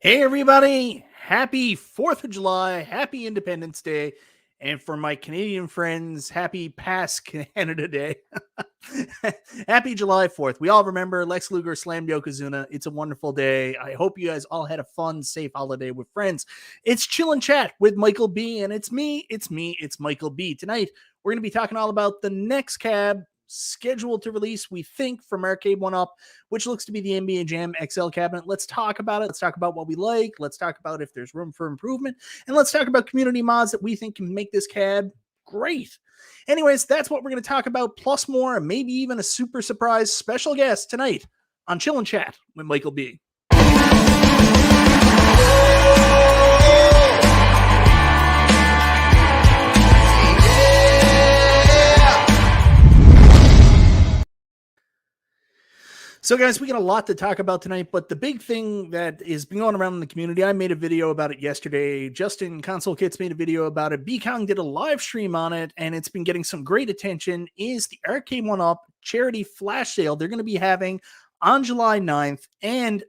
Hey, everybody. Happy 4th of July. Happy Independence Day. And for my Canadian friends, happy past Canada Day. Happy July 4th. We all remember Lex Luger slammed Yokozuna. It's a wonderful day. I hope you guys all had a fun, safe holiday with friends. It's Chill and Chat with Michael B. And it's Michael B. Tonight, we're going to be talking all about the next cab scheduled to release, we think, from Arcade1Up, which looks to be the NBA Jam XL cabinet. Let's talk about it. Let's talk about what we like. Let's talk about if there's room for improvement. And let's talk about community mods that we think can make this cab great. Anyways, that's what we're going to talk about, plus more, and maybe even a super surprise special guest tonight on Chill and Chat with Michael B. So, guys, we got a lot to talk about tonight, but the big thing that is been going around in the community, I made a video about it yesterday. Justin Console Kits made a video about it. B-Kong did a live stream on it, and it's been getting some great attention, is the Arcade1Up charity flash sale they're going to be having on July 9th. And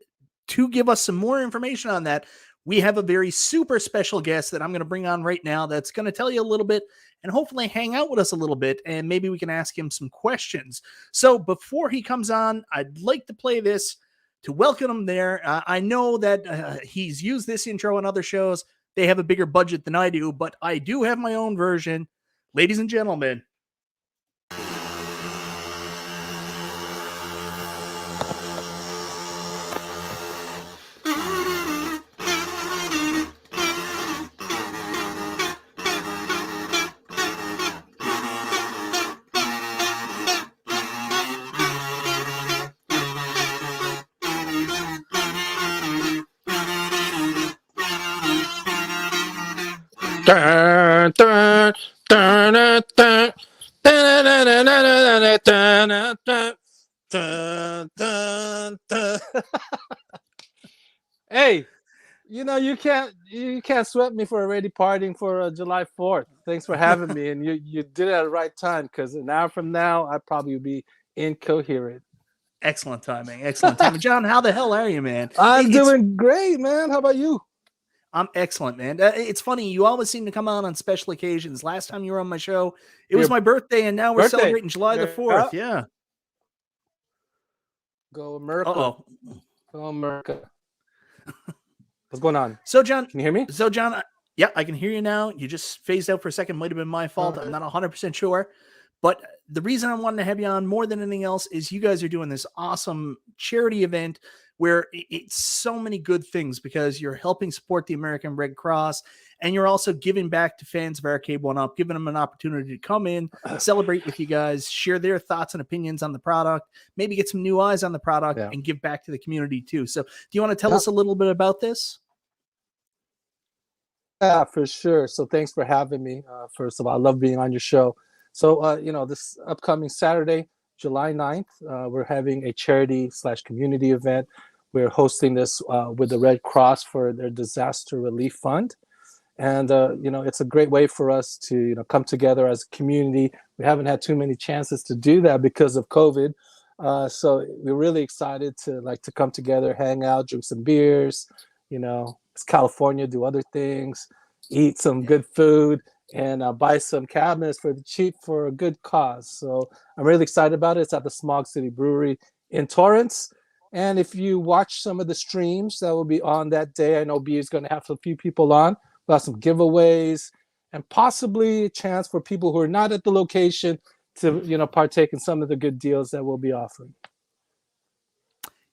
to give us some more information on that, we have a very super special guest that I'm going to bring on right now that's going to tell you a little bit and hopefully hang out with us a little bit, and maybe we can ask him some questions. So before he comes on, I'd like to play this to welcome him there. I know that he's used this intro on other shows. They have a bigger budget than I do, but I do have my own version. Ladies and gentlemen, Hey, you can't sweat me for already partying for July 4th. Thanks for having me, and you did it at the right time, because an hour from now I'd probably be incoherent. excellent timing. Excellent timing. John, how the hell are you, man? I'm doing great, man. How about you? I'm excellent, man. It's funny. You always seem to come on special occasions. Last time you were on my show, it was my birthday, and now we're celebrating July the 4th. Yeah. Go America. Uh-oh. Go America. What's going on? So, John. Can you hear me? So, John, yeah, I can hear you now. You just phased out for a second. Might have been my fault. I'm not 100% sure. But the reason I wanted to have you on more than anything else is you guys are doing this awesome charity event where it's so many good things, because you're helping support the American Red Cross, and you're also giving back to fans of Arcade1Up, giving them an opportunity to come in, celebrate with you guys, share their thoughts and opinions on the product, maybe get some new eyes on the product, and give back to the community too. So do you want to tell us a little bit about this? Yeah, for sure. So thanks for having me. First of all, I love being on your show. So, this upcoming Saturday, July 9th, we're having a charity/community event. We're hosting this with the Red Cross for their disaster relief fund. And, it's a great way for us to, come together as a community. We haven't had too many chances to do that because of COVID. So we're really excited to come together, hang out, drink some beers, it's California, do other things, eat some good food, and buy some cabinets for the cheap for a good cause. So I'm really excited about it. It's at the Smog City Brewery in Torrance. And if you watch some of the streams that will be on that day, I know B is going to have a few people on. We'll have some giveaways and possibly a chance for people who are not at the location to, partake in some of the good deals that we'll be offering.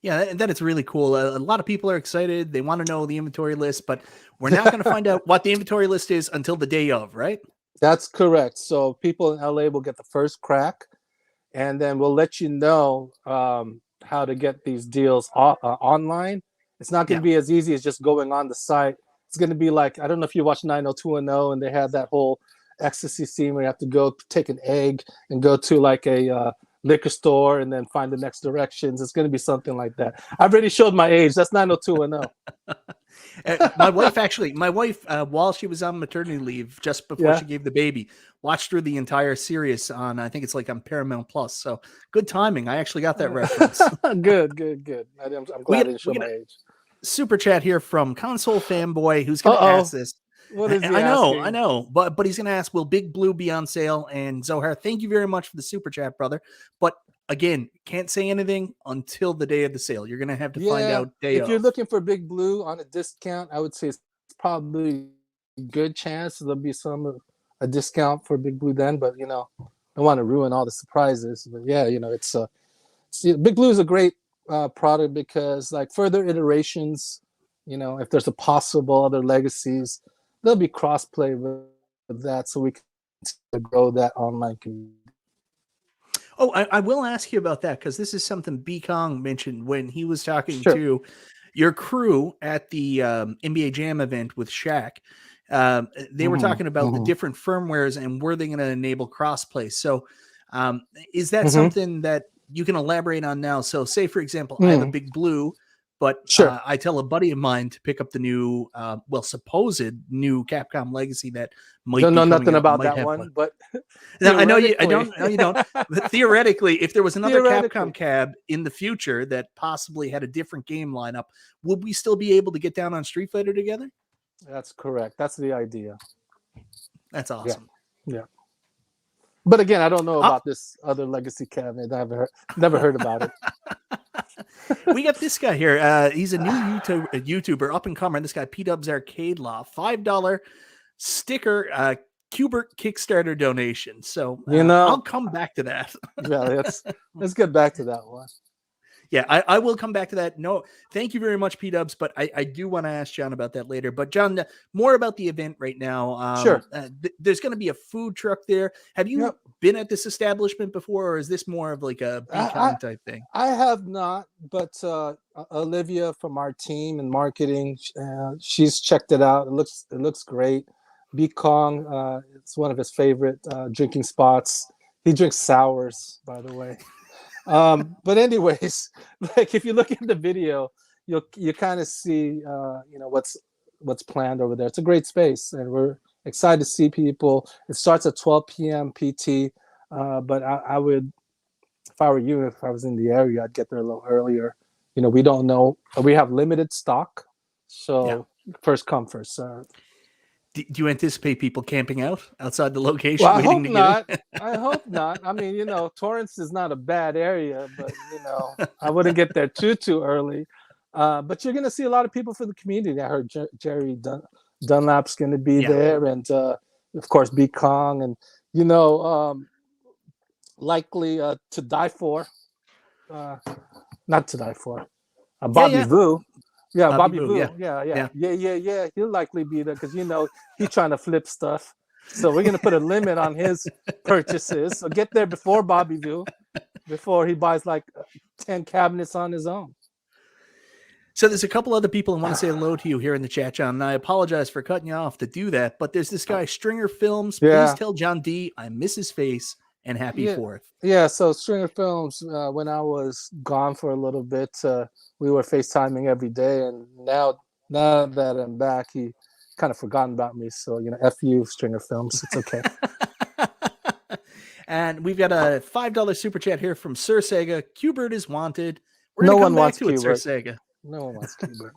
Yeah, and that is really cool. A lot of people are excited. They want to know the inventory list, but we're not going to find out what the inventory list is until the day of, right? That's correct. So people in LA will get the first crack, and then we'll let you know how to get these deals online. It's not going to be as easy as just going on the site. It's going to be like, I don't know if you watch 90210, and they have that whole ecstasy scene where you have to go take an egg and go to like a liquor store and then find the next directions. It's going to be something like that. I've already showed my age. That's 90210. My wife, while she was on maternity leave, just before she gave the baby, watched through the entire series on, I think it's like on Paramount Plus. So good timing. I actually got that reference. Good. I'm glad I didn't show my age. super chat here from Console Fanboy, who's going to ask this. What is he I asking? know, but he's going to ask, will Big Blue be on sale? And Zohar, thank you very much for the super chat, brother. But again, can't say anything until the day of the sale. You're going to have to find out day if of. you're looking for Big Blue on a discount, I would say it's probably a good chance there'll be a discount for Big Blue then. But I don't want to ruin all the surprises. But yeah, it's Big Blue is a great product because like further iterations, if there's a possible other legacies, there'll be crossplay with that, so we can grow that online community. Oh, I will ask you about that because this is something B Kong mentioned when he was talking to your crew at the NBA Jam event with Shaq. They were talking about the different firmwares and were they going to enable crossplay. So is that something that you can elaborate on now? So say, for example, I have a Big Blue, but I tell a buddy of mine to pick up the new, supposed new Capcom Legacy that might don't be know coming nothing out, about that one, but no, I know you. I don't. No, you don't. But theoretically, if there was another Capcom cab in the future that possibly had a different game lineup, would we still be able to get down on Street Fighter together? That's correct. That's the idea. That's awesome. Yeah. But again, I don't know about this other legacy cabinet. I've never heard about it. We got this guy here. He's a new YouTuber, up and comer. This guy, P-Dubs Arcade Law, $5 sticker Qbert Kickstarter donation. So I'll come back to that. Yeah, let's get back to that one. Yeah, I will come back to that. No, thank you very much, P-Dubs, but I do want to ask John about that later. But John, more about the event right now. Sure. There's going to be a food truck there. Have you been at this establishment before, or is this more of like a BCon type thing? I have not, but Olivia from our team in marketing, she's checked it out. It looks great. B Kong, it's one of his favorite drinking spots. He drinks sours, by the way. But anyways, like if you look at the video, you kind of see what's planned over there. It's a great space, and we're excited to see people. It starts at 12 p.m. PT, but I would, if I were you, if I was in the area, I'd get there a little earlier. We don't know. We have limited stock, so first come, first serve. Do you anticipate people camping out outside the location? Well, I hope not. I hope not. I mean, Torrance is not a bad area, but I wouldn't get there too early. But you're going to see a lot of people for the community. I heard Jerry Dunlap's going to be there, and of course B Kong, and likely to die for, not to die for, Bobby Vu. Yeah, Bobby Vu. Yeah. He'll likely be there because he's trying to flip stuff. So we're gonna put a limit on his purchases. So get there before Bobby Vu, before he buys like 10 cabinets on his own. So there's a couple other people who want to say hello to you here in the chat, John. And I apologize for cutting you off to do that, but there's this guy Stringer Films. Please tell John D I miss his face and happy 4th. Yeah, so Stringer Films, when I was gone for a little bit, we were FaceTiming every day, and now that I'm back, he kind of forgotten about me. So, F you, Stringer Films. It's okay. And we've got a $5 super chat here from Sir Sega. Qbert is wanted. No one wants Qbert. Sir Sega. No one wants Qbert.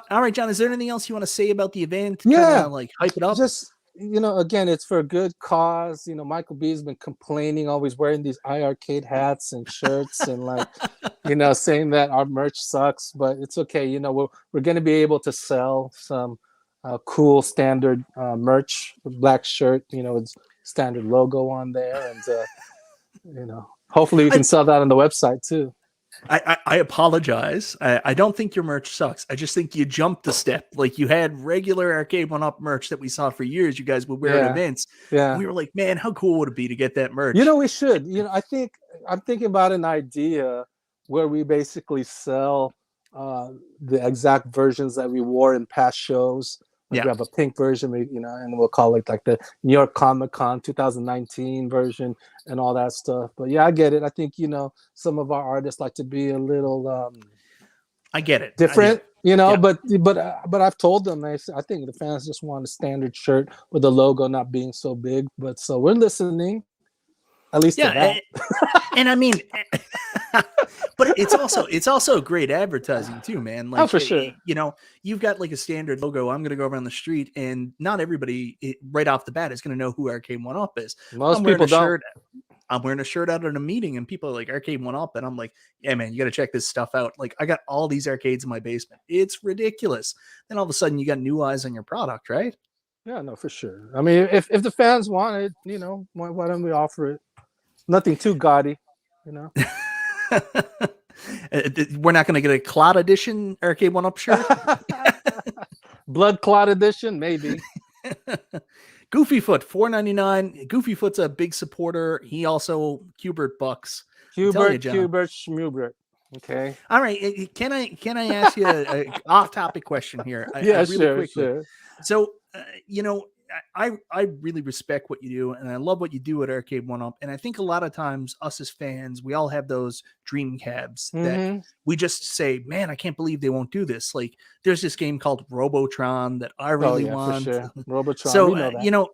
All right, John, is there anything else you want to say about the event? Yeah. Kinda, like hype it up? Just, again, it's for a good cause. Michael B has been complaining, always wearing these iArcade hats and shirts and saying that our merch sucks, but it's okay. We're going to be able to sell some cool standard merch, black shirt, with standard logo on there. And, hopefully we can sell that on the website too. I apologize. I don't think your merch sucks. I just think you jumped a step. Like you had regular Arcade1Up merch that we saw for years. You guys would wear at events. Yeah. And we were like, man, how cool would it be to get that merch? We should. I'm thinking about an idea where we basically sell the exact versions that we wore in past shows. Like we have a pink version, and we'll call it like the New York Comic Con 2019 version and all that stuff. But yeah, I get it. I think, some of our artists like to be a little I get it. Different, but I've told them, I think the fans just want a standard shirt with the logo not being so big. But so we're listening. At least to that. And I mean, But it's also great advertising too, man. Oh, Like, for sure. you know, you've got like a standard logo. I'm going to go around the street, and not everybody right off the bat is going to know who Arcade1Up is. Most I'm wearing people a don't. shirt. I'm wearing a shirt out at a meeting, and people are like Arcade1Up, and I'm like, yeah, man, you got to check this stuff out. Like, I got all these arcades in my basement. It's ridiculous. Then all of a sudden, you got new eyes on your product, right? Yeah, no, for sure. I mean, if the fans want it, you know, why don't we offer it? Nothing too gaudy, you know. We're not going to get a cloud edition Arcade1Up shirt. Blood clot edition, maybe. Goofyfoot, $4.99. Goofyfoot's a big supporter. He also Qbert bucks. Qbert, Schmubert. Okay. All right. Can I ask you a off-topic question here? Yeah, really sure, quickly. sure. So, you know, I really respect what you do, and I love what you do at Arcade1Up. And I think a lot of times, us as fans, we all have those dream cabs that we just say, "Man, I can't believe they won't do this." Like, there's this game called Robotron that I really want. For sure. Robotron. So, we know that. you know,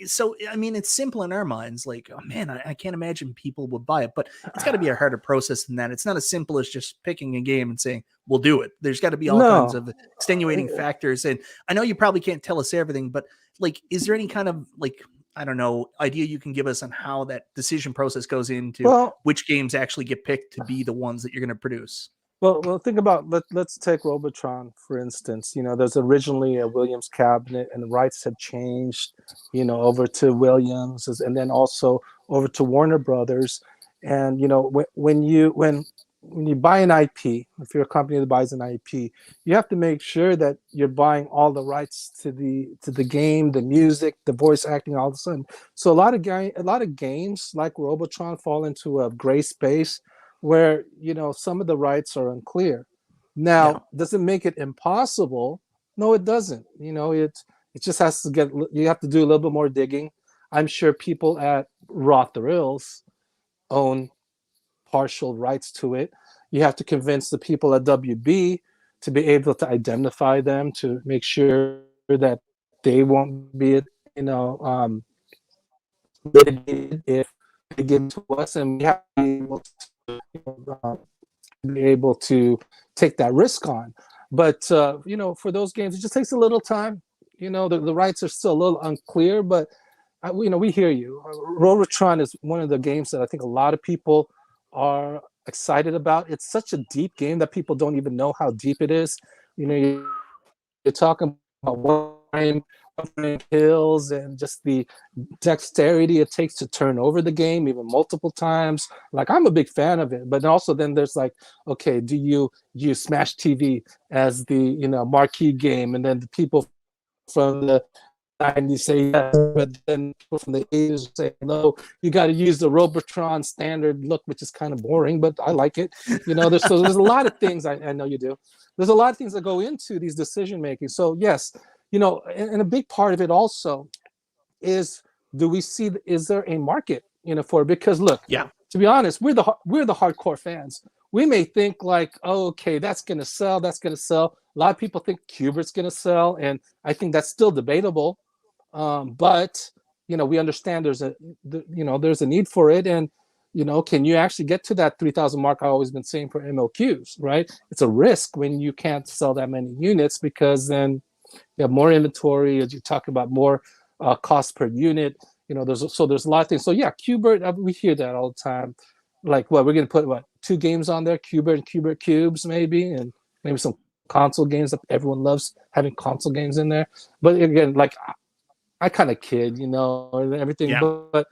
so I mean, it's simple in our minds. Like, oh man, I can't imagine people would buy it, but it's got to be a harder process than that. It's not as simple as just picking a game and saying we'll do it. There's got to be all kinds of extenuating factors, and I know you probably can't tell us everything, but like, is there any kind of like, I don't know, idea you can give us on how that decision process goes into which games actually get picked to be the ones that you're going to produce? Well, think about let's take Robotron for instance. You know, there's originally a Williams cabinet, and the rights have changed, you know, over to Williams, and then also over to Warner Brothers. And you know, when you buy an IP, if you're a company that buys an IP, you have to make sure that you're buying all the rights to the game, the music, the voice acting, all of a sudden. So a lot of games like Robotron fall into a gray space where, you know, some of the rights are unclear. Now, does it make it impossible? No, it doesn't. You know, it just has to you have to do a little bit more digging. I'm sure people at Raw Thrills own partial rights to it. You have to convince the people at WB to be able to identify them, to make sure that they won't be, you know, litigated if they give it to us, and we have to be able to, be able to take that risk on. But you know, for those games, it just takes a little time. You know, the rights are still a little unclear, but you know, we hear you. Robotron is one of the games that I think a lot of people are excited about. It's such a deep game that people don't even know how deep it is. You know, you're talking about one frame kills and just the dexterity it takes to turn over the game even multiple times. Like, I'm a big fan of it, but also then there's like, okay, do you use Smash TV as the, you know, marquee game, and then the people from the 90s say yes, but then people from the 80s say no, you got to use the Robotron standard look, which is kind of boring, but I like it. You know, there's a lot of things, I know you do. There's a lot of things that go into these decision making. So yes, you know, and a big part of it also is, is there a market, you know, for it? Because look, to be honest, we're the hardcore fans. We may think like, oh, okay, that's going to sell. A lot of people think Qbert's going to sell, and I think that's still debatable. But you know, we understand there's a need for it, and you know, can you actually get to that 3,000 mark? I've always been saying for MLQs, right? It's a risk when you can't sell that many units, because then you have more inventory, as you talk about, more cost per unit. You know, there's a lot of things. So yeah, Qbert, we hear that all the time. Like, what, we're going to put 2 games on there, Qbert and Qbert Cubes, maybe, and maybe some console games that everyone loves having console games in there. But again, like, I kind of kid, you know, and everything. But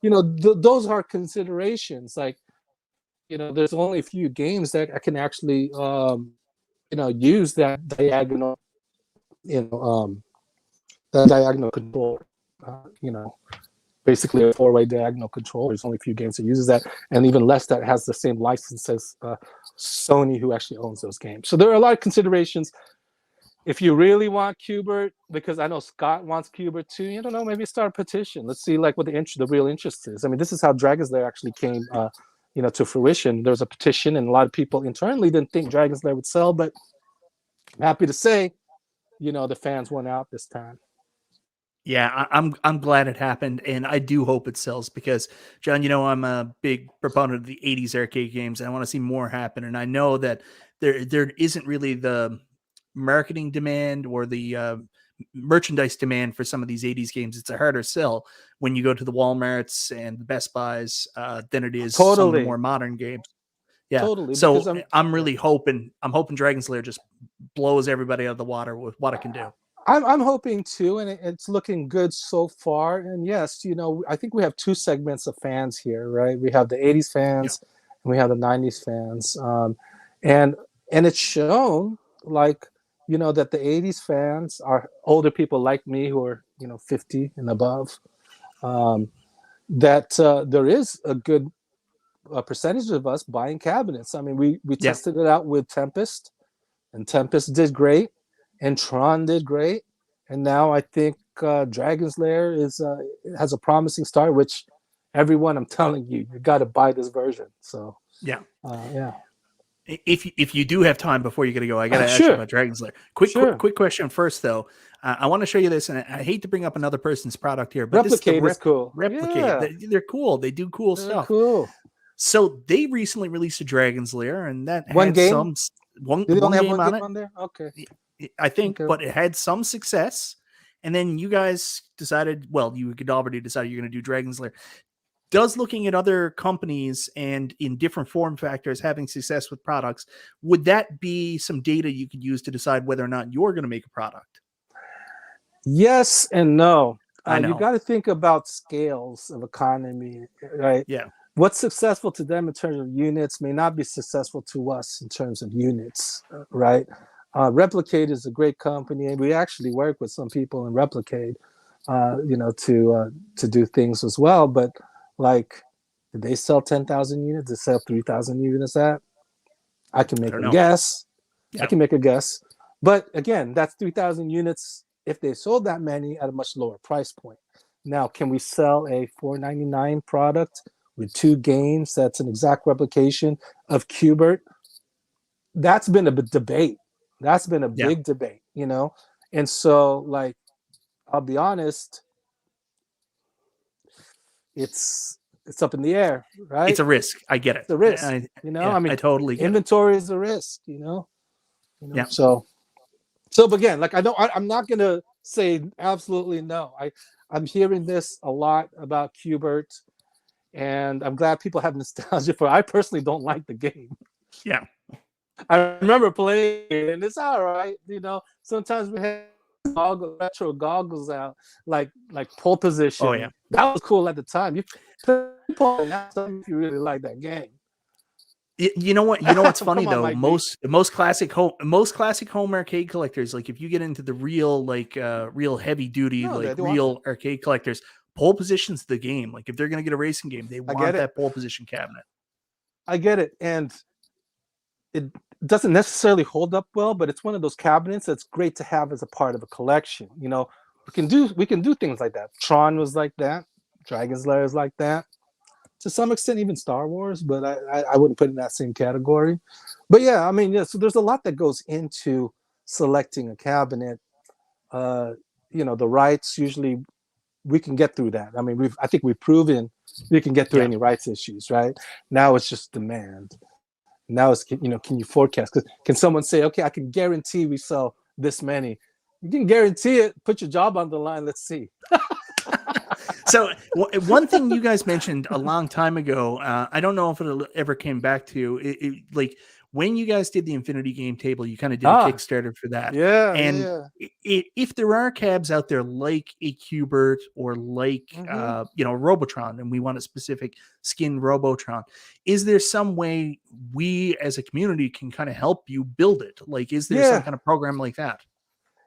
you know, those are considerations. Like, you know, there's only a few games that I can actually, you know, use that diagonal, control, you know, basically a 4-way diagonal control. There's only a few games that uses that, and even less that has the same license as Sony, who actually owns those games. So there are a lot of considerations. If you really want Qbert, because I know Scott wants Qbert too, you don't know, maybe start a petition. Let's see like what the real interest is. I mean, this is how Dragon's Lair actually came you know, to fruition. There was a petition, and a lot of people internally didn't think Dragon's Lair would sell, but I'm happy to say, you know, the fans won out this time. Yeah, I'm glad it happened, and I do hope it sells because, John, I'm a big proponent of the '80s arcade games, and I want to see more happen. And I know that there isn't really the marketing demand or the merchandise demand for some of these '80s games. It's a harder sell when you go to the WalMarts and the Best Buys than it is some of the Totally, more modern games. Yeah, totally. Because so I'm yeah. really hoping Dragon's Lair just blows everybody out of the water with what it can do. I'm hoping too, and it's looking good so far. And yes, I think we have two segments of fans here, right? We have the '80s Yeah, fans, and we have the '90s fans, and and it's shown like that the '80s fans are older people like me who are 50 and above. Um, that there is a good percentage of us buying cabinets. I mean, we yeah. tested it out with Tempest, and Tempest did great, and Tron did great, and now I think Dragon's Lair has a promising start. Which everyone, I'm telling you, you got to buy this version. So Yeah. yeah, If you do have time before you got to go, I got to ask you sure, about Dragon's Lair. sure. Quick question first, though. I want to show you this, and I hate to bring up another person's product here, but this is the Replicate is cool. Replicate. Yeah, They're cool. They do cool they're stuff. cool. So they recently released a Dragon's Lair, and that One had game? one Did they only have game one on game it, on there? Okay, I think, okay. but it had some success. And then you guys decided, well, you could already decide you're going to do Dragon's Lair. Does looking at other companies and in different form factors having success with products, would that be some data you could use to decide whether or not you're going to make a product? Yes and no. I You know. got to think about scales of economy, right? Yeah. What's successful to them in terms of units may not be successful to us in terms of units, right? Replicate is a great company, and we actually work with some people in Replicate, to do things as well. But like, did they sell 10,000 units? Did they sell 3,000 units? That I can I make don't a know. guess. I Yeah. can make a guess. But again, that's 3,000 units if they sold that many at a much lower price point. Now, can we sell a $499 product with two games that's an exact replication of Qbert? That's been a debate. That's been a Yeah. big debate. And so, like, I'll be honest, it's up in the air, It's right? a risk. I get it. The risk, I Yeah, I mean, totally get it. inventory is a risk. Yeah. So but again, like I'm not gonna say absolutely no. I'm hearing this a lot about Qbert, and I'm glad people have nostalgia for it. I personally don't like the game. Yeah. I remember playing it, and it's all right. Sometimes we have retro goggles out, like pole Oh, yeah. position. That was cool at the time. You play pole, and that's something if you really like that game. You know what? You know what's funny Come on, though? Mike B. Most classic home arcade collectors, like if you get into the real real heavy duty No, like they want that. real arcade collectors, pole position's the game. Like if they're gonna get a racing game, they I get want it. that pole position cabinet. I get it, and it doesn't necessarily hold up well, but it's one of those cabinets that's great to have as a part of a collection. We can do things like that. Tron was like that. Dragon's Lair is like that. To some extent, even Star Wars, but I wouldn't put it in that same category. But yeah, I mean, yeah. So there's a lot that goes into selecting a cabinet. Uh, the rights usually we can get through that. I mean, I think we've proven we can get through Yeah. any rights issues, right? Now it's just demand. Now it's can you forecast? Because can someone say, okay, I can guarantee we sell this many? You can guarantee it. Put your job on the line. Let's see. So one thing you guys mentioned a long time ago, I don't know if it ever came back to like when you guys did the Infinity Game Table, you kind of did a Ah, Kickstarter for that. yeah, And yeah, if there are cabs out there like a Qbert or like yeah. Mm-hmm. Robotron, and we want a specific skin Robotron, is there some way we as a community can kind of help you build it? Like, is there some kind of program like that?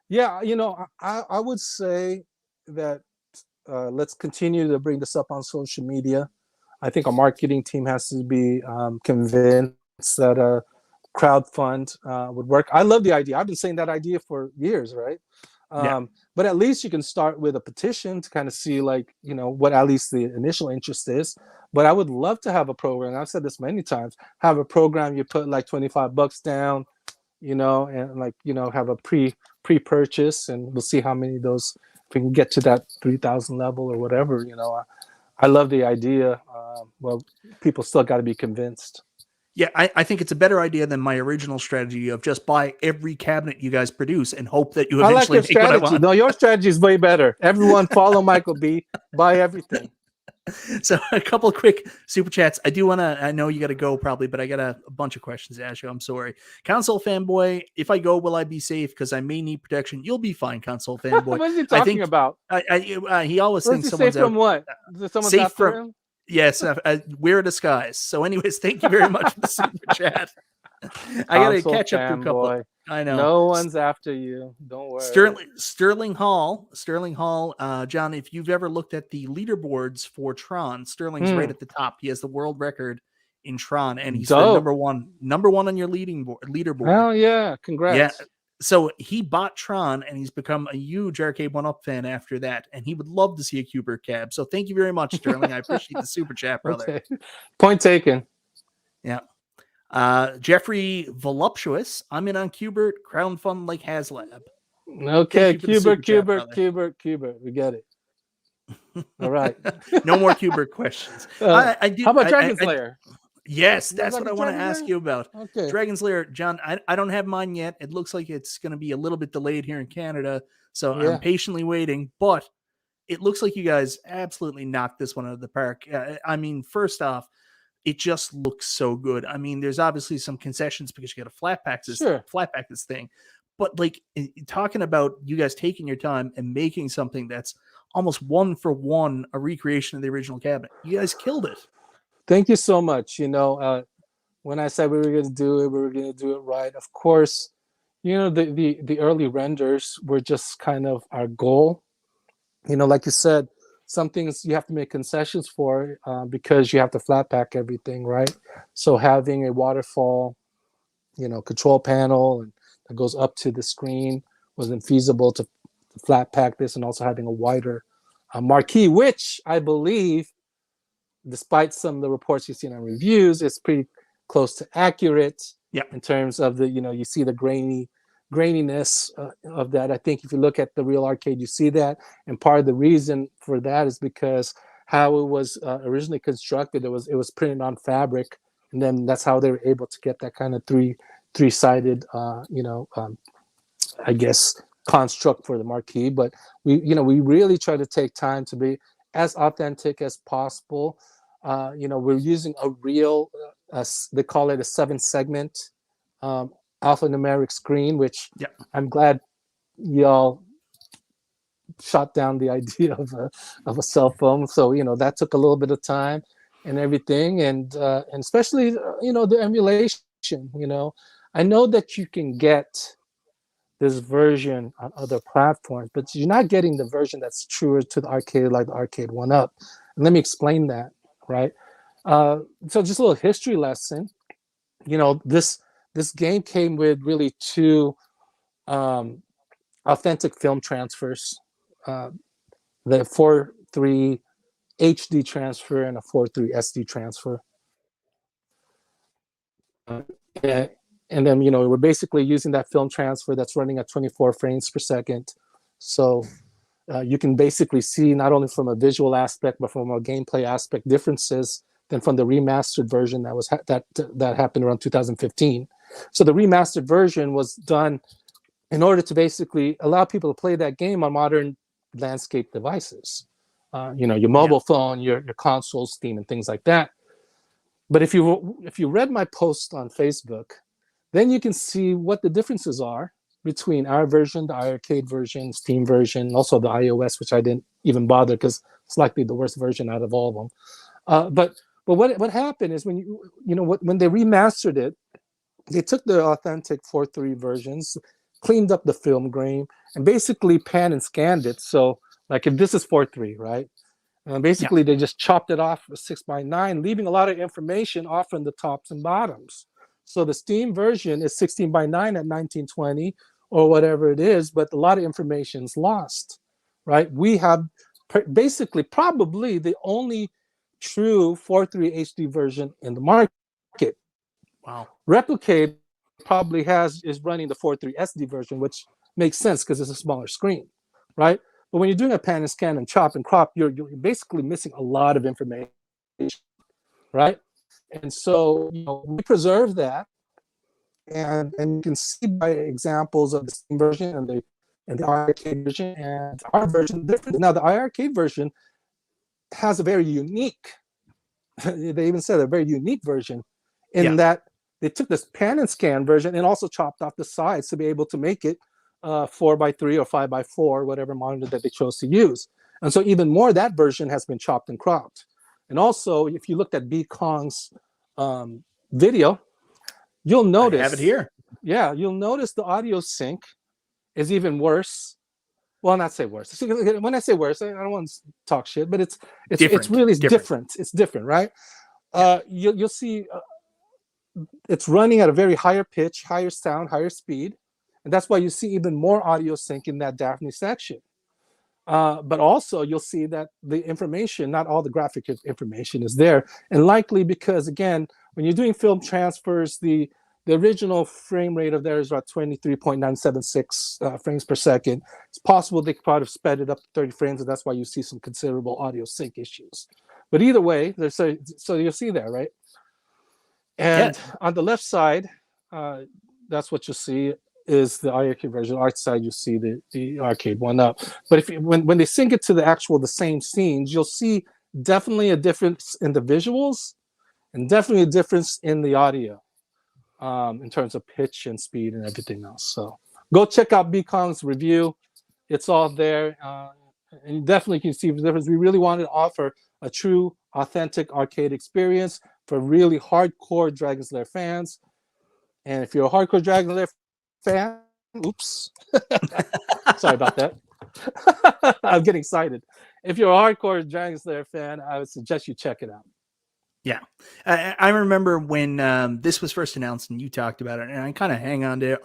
Yeah. I would say that let's continue to bring this up on social media. I think our marketing team has to be convinced that a crowdfund would work. I love the idea. I've been saying that idea for years, right? Yeah. But at least you can start with a petition to kind of see, like, what at least the initial interest is. But I would love to have a program. I've said this many times. Have a program. You put like $25 down, and like have a pre-purchase, and we'll see how many of those we can get to that 3,000 level or whatever, I love the idea. Well, people still got to be convinced. Yeah, I think it's a better idea than my original strategy of just buy every cabinet you guys produce and hope that you I like eventually your make what I strategy. want. No, your strategy is way better. Everyone follow Michael B. Buy everything. So a couple of quick super chats. I do want to, I know you got to go probably, but I got a bunch of questions to ask you. I'm sorry. Console fanboy, if I go, will I be safe? Because I may need protection. You'll be fine, console fanboy. What is he I talking think about? he always What thinks is he safe someone's out. from what? Someone's Safe after from him? Yes, wear a disguise. So, anyways, thank you very much for the super chat. I got to catch up to a couple. I know. No one's after you. Don't worry. Sterling Hall, John, if you've ever looked at the leaderboards for Tron, Sterling's right at the top. He has the world record in Tron, and he's the number one on your leaderboard. Oh yeah, congrats. Yeah. So he bought Tron, and he's become a huge Arcade1Up fan after that, and he would love to see a Cubert cab. So thank you very much, Sterling. I appreciate the super chat, brother. Okay. Point taken. Yeah. Jeffrey Voluptuous, I'm in on Cubert, crowdfund like HasLab. Okay, Cubert. We get it. All right. No more Cubert questions. How about Dragon's Lair? Yes, that's what I want to ask you about. Okay. Dragon's Lair, John, I don't have mine yet. It looks like it's going to be a little bit delayed here in Canada, so I'm patiently waiting. But it looks like you guys absolutely knocked this one out of the park. I mean, first off, it just looks so good. I mean, there's obviously some concessions because you got to flat pack this thing. But like talking about you guys taking your time and making something that's almost one for one a recreation of the original cabinet. You guys killed it. Thank you so much. When I said we were going to do it, we were going to do it right. Of course, the early renders were just kind of our goal. Like you said, some things you have to make concessions for because you have to flat pack everything, right? So having a waterfall, control panel and that goes up to the screen wasn't feasible to flat pack this, and also having a wider marquee, which I believe, despite some of the reports you've seen on reviews, it's pretty close to accurate. Yeah. In terms of the, you see the graininess of that. I think if you look at the real arcade, you see that. And part of the reason for that is because how it was originally constructed, it was printed on fabric, and then that's how they were able to get that kind of three-sided, I guess, construct for the marquee. But we really try to take time to be as authentic as possible. We're using a real, they call it a 7-segment alphanumeric screen, which I'm glad y'all shot down the idea of a cell phone. So that took a little bit of time and everything, and especially the emulation. I know that you can get this version on other platforms, but you're not getting the version that's truer to the arcade, like the Arcade1Up. And let me explain that, right? So just a little history lesson. This game came with really 2 authentic film transfers, the 4.3 HD transfer and a 4.3 SD transfer. And then, we're basically using that film transfer that's running at 24 frames per second. So you can basically see not only from a visual aspect, but from a gameplay aspect differences than from the remastered version that happened around 2015. So the remastered version was done in order to basically allow people to play that game on modern landscape devices. Your mobile phone, your console, Steam, and things like that. But if you read my post on Facebook, then you can see what the differences are between our version, the arcade version, Steam version, also the iOS, which I didn't even bother because it's likely the worst version out of all of them. But what happened is when when they remastered it, they took the authentic 4.3 versions, cleaned up the film grain, and basically pan and scanned it. So like if this is 4.3, right? Basically they just chopped it off 6:9, leaving a lot of information off from the tops and bottoms. So the Steam version is 16:9 at 1920 or whatever it is, but a lot of information is lost, right? We have basically probably the only true 4.3 HD version in the market. Wow. Replicate probably is running the 4.3 SD version, which makes sense because it's a smaller screen, right? But when you're doing a pan and scan and chop and crop, you're basically missing a lot of information, right? And so, we preserve that, and you can see by examples of the same version and the arcade version and our version different. Now, the arcade version has a very unique, they even said a very unique version in that they took this pan and scan version and also chopped off the sides to be able to make it 4x3 or 5x4, whatever monitor that they chose to use. And so even more, that version has been chopped and cropped. And also, if you looked at B Kong's video, you'll notice. I have it here. Yeah, you'll notice the audio sync is even worse. Well, not say worse. When I say worse, I don't want to talk shit, but it's really different. It's different, right? You'll see it's running at a very higher pitch, higher sound, higher speed, and that's why you see even more audio sync in that Daphne section. But also you'll see that the information, not all the graphic information is there, and likely because, again, when you're doing film transfers, the original frame rate of there is about 23.976 frames per second. It's possible they could probably have sped it up to 30 frames, and that's why you see some considerable audio sync issues. But either way, so you'll see there, right? And on the left side, that's what you'll see is the arcade version. Right side, you see the Arcade1Up. But when they sync it to the same scenes, you'll see definitely a difference in the visuals and definitely a difference in the audio. In terms of pitch and speed and everything else. So go check out B Kong's review. It's all there. And you definitely can see the difference. We really wanted to offer a true, authentic arcade experience for really hardcore Dragon's Lair fans. And if you're a hardcore Dragon's Lair fan, oops. Sorry about that. I'm getting excited. If you're a hardcore Dragon's Lair fan, I would suggest you check it out. Yeah. I remember when this was first announced and you talked about it, and I kind of hang on to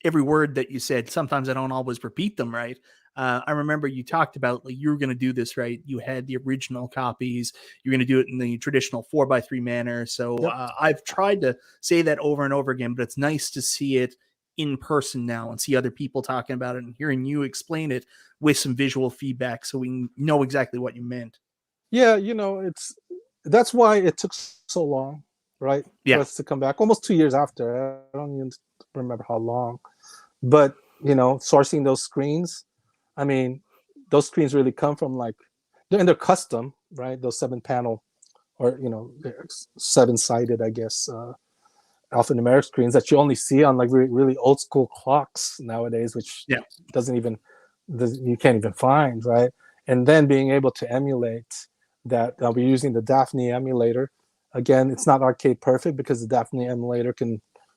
every word that you said. Sometimes I don't always repeat them right. I remember you talked about like you were going to do this right. You had the original copies. You're going to do it in the traditional 4x3 manner. So I've tried to say that over and over again, but it's nice to see it in person now and see other people talking about it and hearing you explain it with some visual feedback so we know exactly what you meant. Yeah, that's why it took so long, right? Yeah. For us to come back almost 2 years after. I don't even remember how long, but sourcing those screens. I mean, those screens really come from they're custom, right? Those 7-panel or 7-sided, I guess, alphanumeric screens that you only see on really old school clocks nowadays, which you can't even find, right? And then being able to emulate that. We're using the Daphne emulator. Again, it's not arcade perfect because the Daphne emulator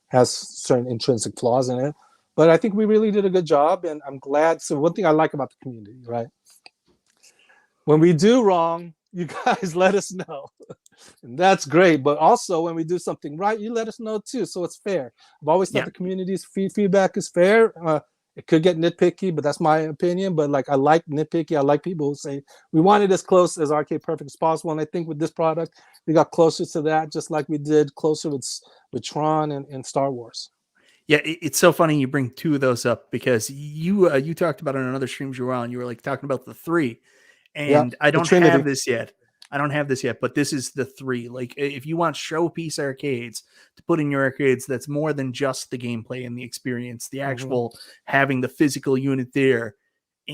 has certain intrinsic flaws in it. But I think we really did a good job, and I'm glad. So one thing I like about the community, right? When we do wrong, you guys let us know. And that's great. But also when we do something right, you let us know too. So it's fair. I've always thought the community's feedback is fair. It could get nitpicky, but that's my opinion. But I like nitpicky. I like people who say we want it as close as arcade perfect as possible. And I think with this product, we got closer to that, just like we did closer with Tron and Star Wars. Yeah, it's so funny you bring two of those up because you talked about it on another streams you were on. You were talking about the 3, and I don't have this yet. But this is the 3. If you want showpiece arcades to put in your arcades, that's more than just the gameplay and the experience, the actual having the physical unit there.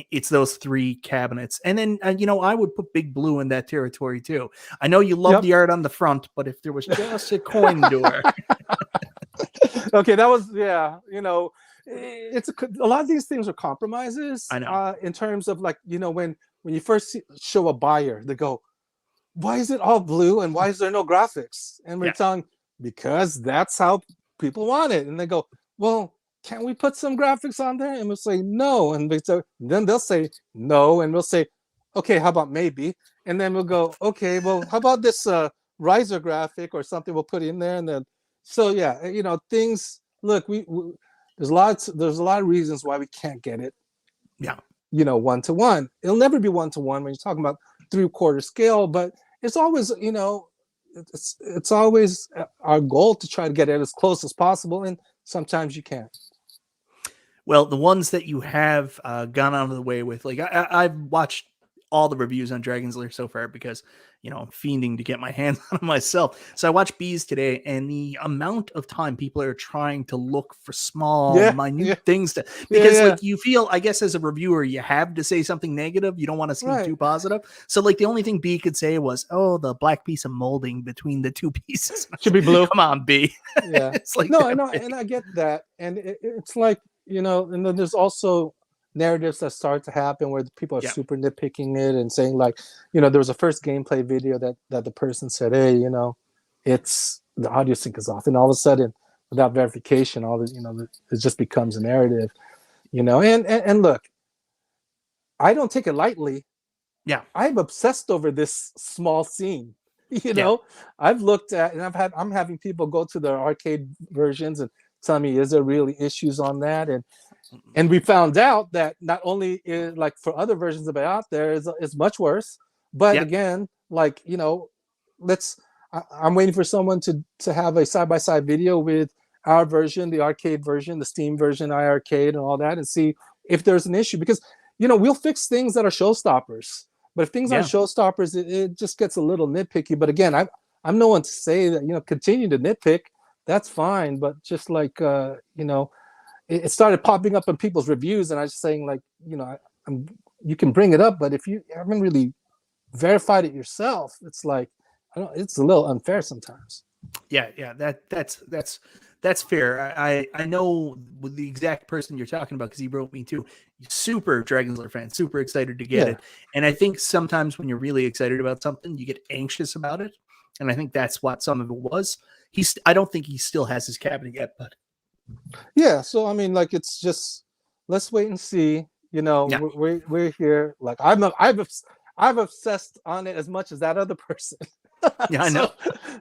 It's those 3 cabinets. And then, I would put Big Blue in that territory too. I know you love the art on the front, but if there was just a coin door. Okay, that was, it's a lot of these things are compromises. I know. In terms of when you first show a buyer, they go, why is it all blue and why is there no graphics? And we're telling, because that's how people want it. And they go, well, can we put some graphics on there? And we'll say no. And then they'll say no. And we'll say, okay, how about maybe? And then we'll go, okay, well, how about this riser graphic or something we'll put in there? And then, so things, look, there's a lot of reasons why we can't get it. Yeah. 1-to-1. It'll never be 1-to-1 when you're talking about 3/4 scale, but it's always, it's always our goal to try to get it as close as possible. And sometimes you can't. Well, the ones that you have gone out of the way with, like I've watched all the reviews on Dragon's Lair so far because I'm fiending to get my hands on it myself. So I watched Bees today, and the amount of time people are trying to look for small, Yeah, minute yeah, things yeah, because yeah. like you feel, I guess, as a reviewer, you have to say something negative. You don't want to seem Right. too positive. So like the only thing B could say was, "Oh, the black piece of molding between the two pieces." Should be blue. Come on, B. Yeah. It's like No, I that know, big. and I get that, and it's like, and then there's also narratives that start to happen where people are Yeah, super nitpicking it and saying like, there was a first gameplay video that the person said, hey, it's the audio sync is off, and all of a sudden, without verification, all the it just becomes a narrative, and look, I don't take it lightly. yeah, I'm obsessed over this small scene. You yeah, know, I've looked at, and I'm having people go to their arcade versions and tell me, is there really issues on that? And we found out that not only like for other versions of it out there is much worse, but yeah, again, like let's. I'm waiting for someone to have a side by side video with our version, the arcade version, the Steam version, iArcade, and all that, and see if there's an issue because we'll fix things that are showstoppers. But if things aren't yeah. showstoppers, it just gets a little nitpicky. But again, I'm no one to say that continue to nitpick. That's fine. But just like it started popping up in people's reviews, and I was just saying like you can bring it up, but if you haven't really verified it yourself, it's like it's a little unfair sometimes. Yeah. That's fair. I know with the exact person you're talking about because he wrote me too. Super Dragon's Lair fan, super excited to get Yeah. it. And I think sometimes when you're really excited about something, you get anxious about it. And I think that's what some of it was. I don't think he still has his cabinet yet, but Yeah. So I mean, like it's just let's wait and see. yeah, We're here. Like I've obsessed on it as much as that other person. yeah, I so know.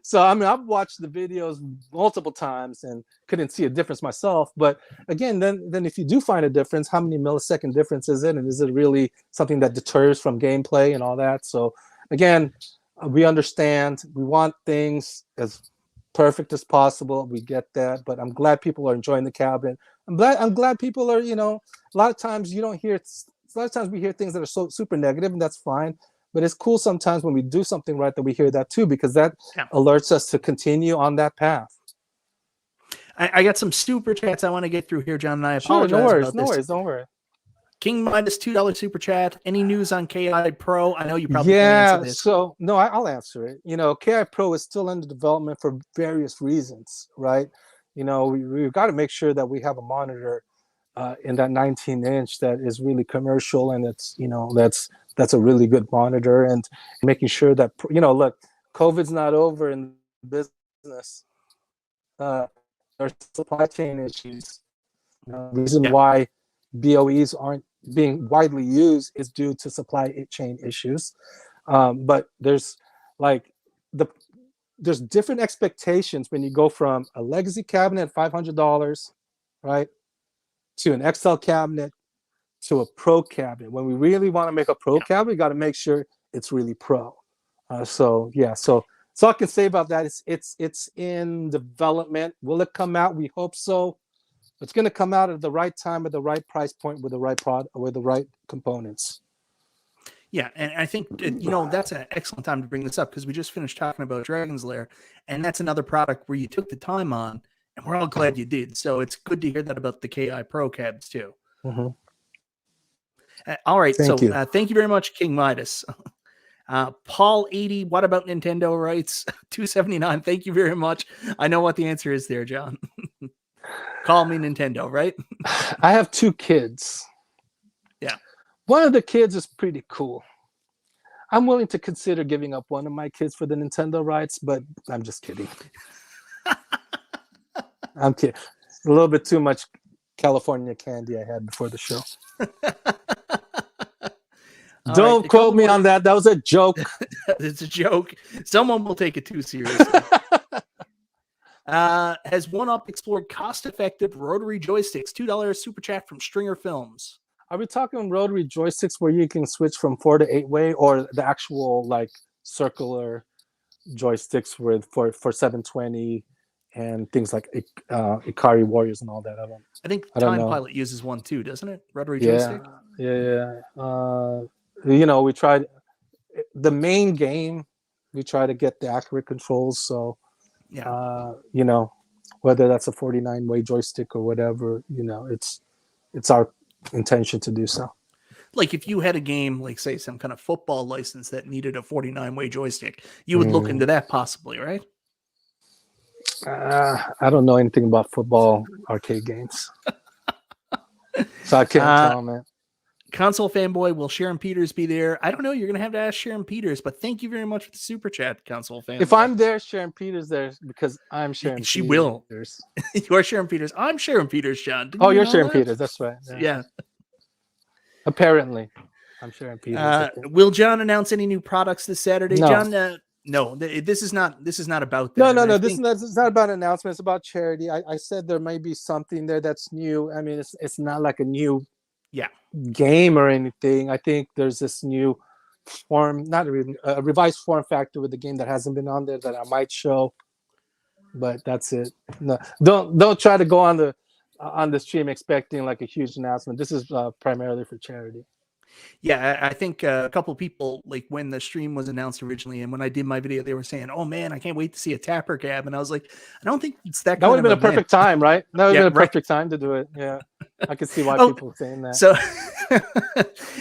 so I mean I've watched the videos multiple times and couldn't see a difference myself. But again, then if you do find a difference, how many millisecond difference is it, and is it really something that deters from gameplay and all that? So again, we understand. We want things as perfect as possible. We get that, but I'm glad people are enjoying the cabinet. I'm glad people are. A lot of times you don't hear. A lot of times we hear things that are so super negative, and that's fine. But it's cool sometimes when we do something right that we hear that too, because that Yeah. alerts us to continue on that path. I got some super chats I want to get through here, John, and I Sure, no apologize worries, about no this. worries, don't worry. King minus $2 super chat. Any news on KI Pro? I know you probably can answer Yeah, this. so no, I'll answer it. KI Pro is still under development for various reasons, right? We've got to make sure that we have a monitor in that 19-inch that is really commercial, and it's that's a really good monitor, and making sure that look, COVID's not over in business. There's supply chain issues. The reason why BOEs aren't being widely used is due to supply chain issues. But there's like there's different expectations when you go from a legacy cabinet at $500, right, to an XL cabinet to a pro cabinet. When we really want to make a pro cabinet, we got to make sure it's really pro. So I can say about that is it's in development. Will it come out? We hope so. It's going to come out at the right time, at the right price point, with the right product, with the right components. Yeah, and I think that's an excellent time to bring this up because we just finished talking about Dragon's Lair, and that's another product where you took the time on, and we're all glad you did. So it's good to hear that about the KI Pro cabs too. Mm-hmm. All right, Thank you. Thank you very much, King Midas. Paul 80, what about Nintendo rights? 279. Thank you very much. I know what the answer is there, John. Call me Nintendo, right? I have 2 kids. Yeah. One of the kids is pretty cool. I'm willing to consider giving up one of my kids for the Nintendo rights, but I'm just kidding. I'm kidding. A little bit too much California candy I had before the show. Don't quote me on that. That was a joke. It's a joke. Someone will take it too seriously. Has 1UP explored cost-effective rotary joysticks? $2 super chat from Stringer Films. Are we talking rotary joysticks where you can switch from 4 to 8-way, or the actual like circular joysticks for 720 and things like Ikari Warriors and all that. I think I don't Time know. Pilot uses one too, doesn't it? Rotary Yeah, joystick. yeah. You know, we tried the main game. We try to get the accurate controls. So, Yeah. you know, whether that's a 49-way joystick or whatever, you know, it's our intention to do so. Like if you had a game, like say some kind of football license that needed a 49-way joystick, you would look into that possibly, right? I don't know anything about football arcade games, so I can't tell, man. Console Fanboy, will Sharon Peters be there? I don't know. You're going to have to ask Sharon Peters, but thank you very much for the super chat, Console Fanboy. If I'm there, Sharon Peters there because I'm Sharon she Peters. Will. You're Sharon Peters. I'm Sharon Peters, John. Oh, you're Sharon Peters. That's right. Yeah. Apparently, I'm Sharon Peters. Will John announce any new products this Saturday? No. John, no, this is not about that. No. This is not about announcements. It's about charity. I said there may be something there that's new. I mean, it's not like a new game or anything. I think there's this new form, not a revised form factor with the game that hasn't been on there that I might show, but that's it. No, don't try to go on the stream expecting like a huge announcement. This is primarily for charity. Yeah, I think a couple of people, like when the stream was announced originally and when I did my video, they were saying, oh man, I can't wait to see a Tapper Cab. And I was like, I don't think it's that would have been a perfect time, right? That would have been a perfect time to do it. Yeah. I can see why people are saying that.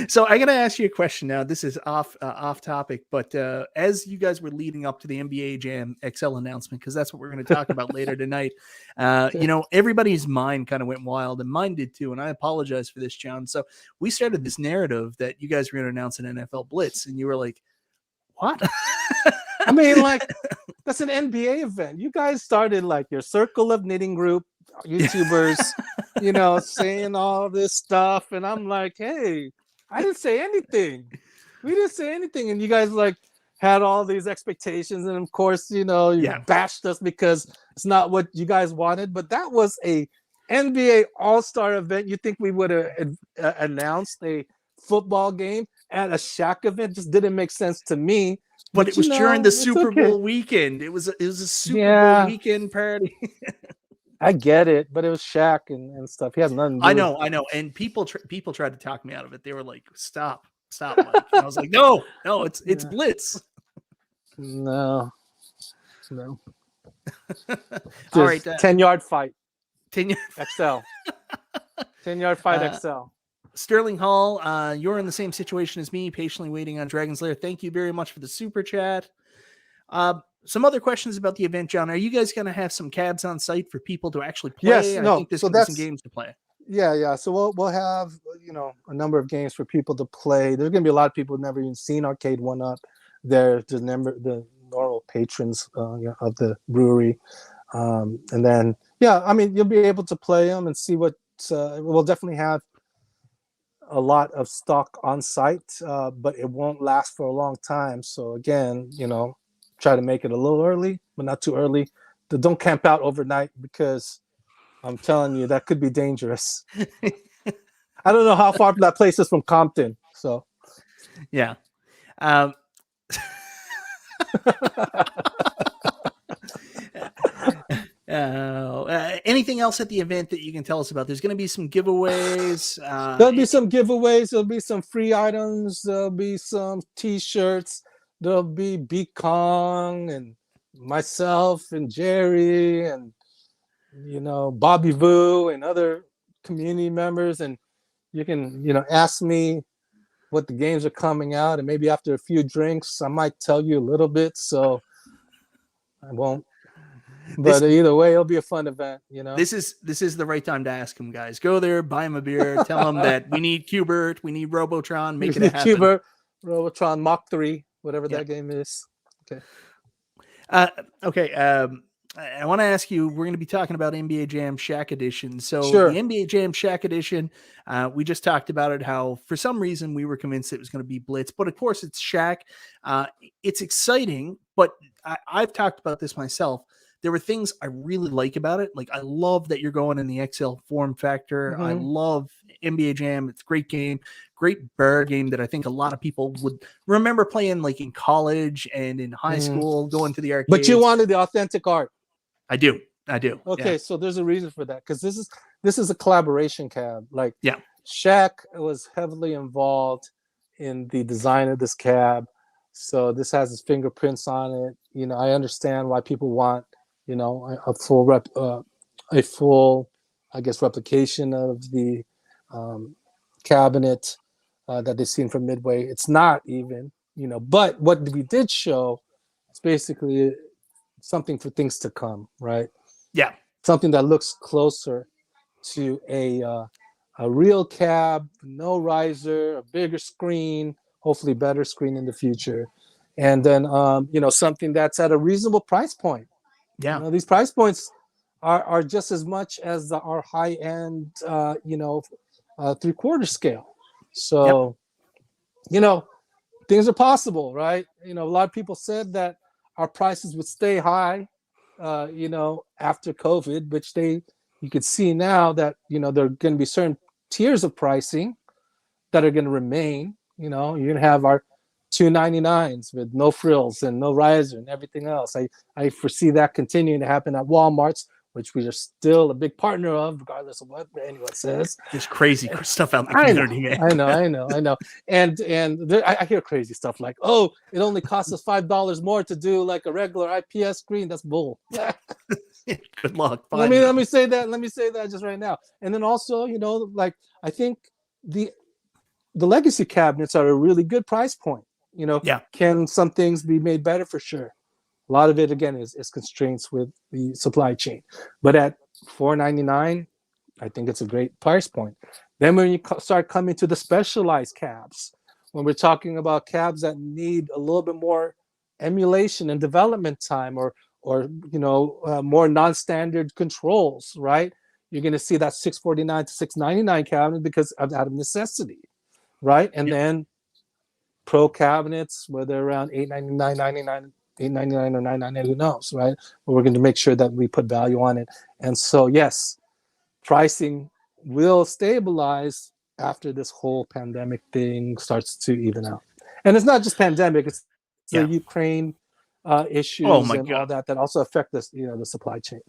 So I got to ask you a question now. This is off topic, but as you guys were leading up to the NBA Jam XL announcement, because that's what we're going to talk about later tonight, you know, everybody's mind kind of went wild, and mine did too. And I apologize for this, John. So we started this narrative that you guys were going to announce an NFL Blitz, and you were like, what? I mean, like, that's an NBA event. You guys started like your circle of knitting group, YouTubers, you know, saying all this stuff. And I'm like, hey, I didn't say anything. We didn't say anything. And you guys like had all these expectations. And of course, you know, you bashed us because it's not what you guys wanted. But that was a NBA All-Star event. You think we would have announced a football game at a Shaq event? Just didn't make sense to me. But it was during the Super Bowl weekend. It was a Super Bowl weekend party. I get it, but it was Shaq and stuff. He has nothing to do I know. And people tried to talk me out of it. They were like, stop, Mike. And I was like, no, it's Blitz. No. All right. 10-yard fight. 10 XL. 10-yard fight XL. Sterling Hall, you're in the same situation as me, patiently waiting on Dragon's Lair. Thank you very much for the super chat. Some other questions about the event, John. Are you guys going to have some cabs on site for people to actually play? Yes, I think there's going to be some games to play. Yeah. So we'll have, you know, a number of games for people to play. There's going to be a lot of people who've never even seen Arcade1Up. There's the normal patrons of the brewery, and then I mean, you'll be able to play them and see what. We'll definitely have a lot of stock on site, but it won't last for a long time. So again, you know, try to make it a little early, but not too early. Don't camp out overnight because I'm telling you that could be dangerous. I don't know how far that place is from Compton. So, yeah. Anything else at the event that you can tell us about? There's going to be some giveaways. There'll be some giveaways. There'll be some free items. There'll be some T-shirts. There'll be B Kong and myself and Jerry and, you know, Bobby Vu and other community members. And you can, you know, ask me what the games are coming out. And maybe after a few drinks, I might tell you a little bit. So I won't. But either way, it'll be a fun event, you know. This is the right time to ask them, guys. Go there, buy them a beer, tell them that we need Qbert, we need Robotron, make it happen. Qbert, Robotron, Mach 3, whatever that game is. Okay. I want to ask you, we're going to be talking about NBA Jam Shaq Edition. So sure. The NBA Jam Shaq Edition, we just talked about it, how for some reason we were convinced it was going to be Blitz, but of course it's Shaq. It's exciting, but I've talked about this myself. There were things I really like about it. Like, I love that you're going in the XL form factor. I love NBA Jam. It's a great game, great bar game that I think a lot of people would remember playing like in college and in high school, going to the arcade. But you wanted the authentic art. I do. I do. Okay, Yeah. so there's a reason for that, because this is a collaboration cab. Like, Yeah. Shaq was heavily involved in the design of this cab, so this has his fingerprints on it. You know, I understand why people want, you know, a full, I guess, replication of the cabinet that they've seen from Midway. It's not even, you know, but what we did show is basically something for things to come, right? Yeah. Something that looks closer to a real cab, no riser, a bigger screen, hopefully better screen in the future, and then you know, something that's at a reasonable price point. Yeah. You know, these price points are just as much as our high end, you know, 3/4 scale. So, you know, things are possible, right? You know, a lot of people said that our prices would stay high, you know, after COVID, which you could see now that, you know, there are going to be certain tiers of pricing that are going to remain. You know, you're going to have our 299s with no frills and no riser and everything else. I foresee that continuing to happen at Walmart's, which we are still a big partner of, regardless of what anyone says. There's crazy stuff out in the community, man. I know. And I hear crazy stuff like, oh, it only costs us $5 more to do like a regular IPS screen. That's bull. Good luck. Let me say that just right now. And then also, you know, like, I think the legacy cabinets are a really good price point. You know, Yeah. Can some things be made better? For sure. A lot of it, again, is constraints with the supply chain. But at $499, I think it's a great price point. Then when you start coming to the specialized cabs, when we're talking about cabs that need a little bit more emulation and development time, or you know, more non-standard controls, right? You're going to see that $649 to $699 cabinet because out of necessity, right? And then pro cabinets, where they're around $899, $99, $899 or $999, who knows, right? But we're going to make sure that we put value on it. And so, yes, pricing will stabilize after this whole pandemic thing starts to even out. And it's not just pandemic; it's the Ukraine issues oh my and God. all that also affect this, you know, the supply chain.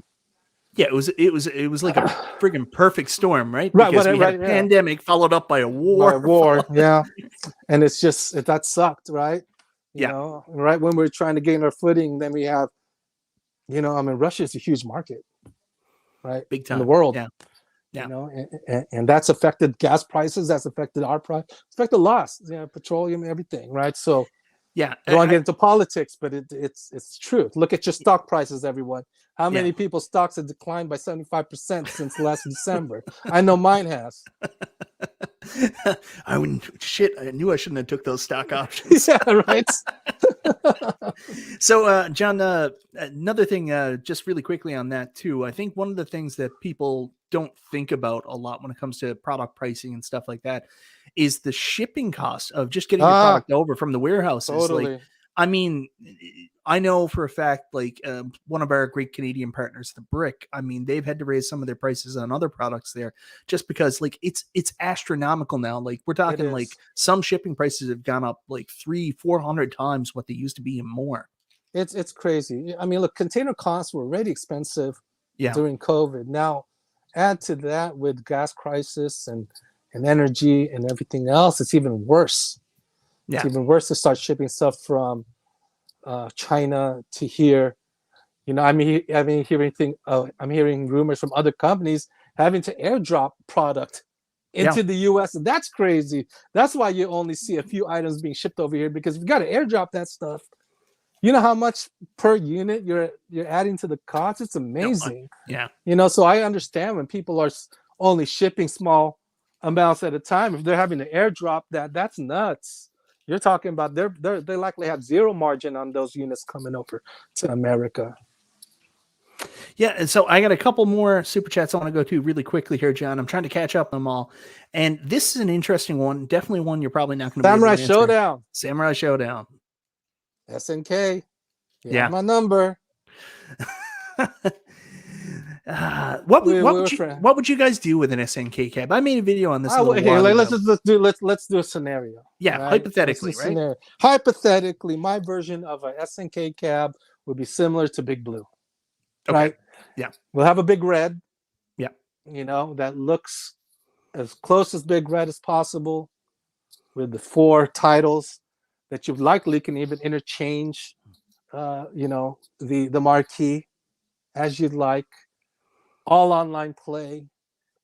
Yeah, it was like a friggin' perfect storm, right? Right, because we had a pandemic followed up by a war. Yeah. And it's just that sucked, right? You Yeah. know, right when we're trying to gain our footing, then we have, you know, I mean, Russia is a huge market, right? Big time in the world. Yeah. You know, and that's affected gas prices. That's affected our price. It's affected loss, you know, petroleum, everything, right? So, yeah, I don't want to get into politics, but it's true. Look at your stock prices, everyone. How many people's stocks have declined by 75% since last December? I know mine has. I knew I shouldn't have took those stock options. Yeah, right. So, John, another thing, just really quickly on that too. I think one of the things that people don't think about a lot when it comes to product pricing and stuff like that is the shipping cost of just getting your product over from the warehouses. Totally. Like, I mean, I know for a fact, like one of our great Canadian partners, The Brick, I mean, they've had to raise some of their prices on other products there just because like it's astronomical now. Like we're talking like some shipping prices have gone up like 300-400 times what they used to be and more. It's crazy. I mean, look, container costs were already expensive during COVID. Now add to that with gas crisis and energy and everything else, it's even worse. It's even worse to start shipping stuff from China to here. You know, I'm hearing rumors from other companies having to airdrop product into the U.S. and that's crazy. That's why you only see a few items being shipped over here, because if you got to airdrop that stuff, you know how much per unit you're adding to the cost. It's amazing. You know, so I understand when people are only shipping small amounts at a time. If they're having to airdrop that's nuts. You're talking about they likely have zero margin on those units coming over to America. Yeah, and so I got a couple more super chats I want to go to really quickly here, John. I'm trying to catch up on them all. And this is an interesting one. Definitely one you're probably not going to be able to answer. Samurai Showdown. SNK. Yeah. My number. What would you guys do with an SNK cab? I made a video on this. Let's do a scenario. Yeah, right? Hypothetically, right? Scenario. Hypothetically, my version of a SNK cab would be similar to Big Blue. Okay. right? Yeah. We'll have a big red. Yeah. That looks as close as big red as possible, with the 4 titles that you likely can even interchange, the marquee as you'd like. All online play,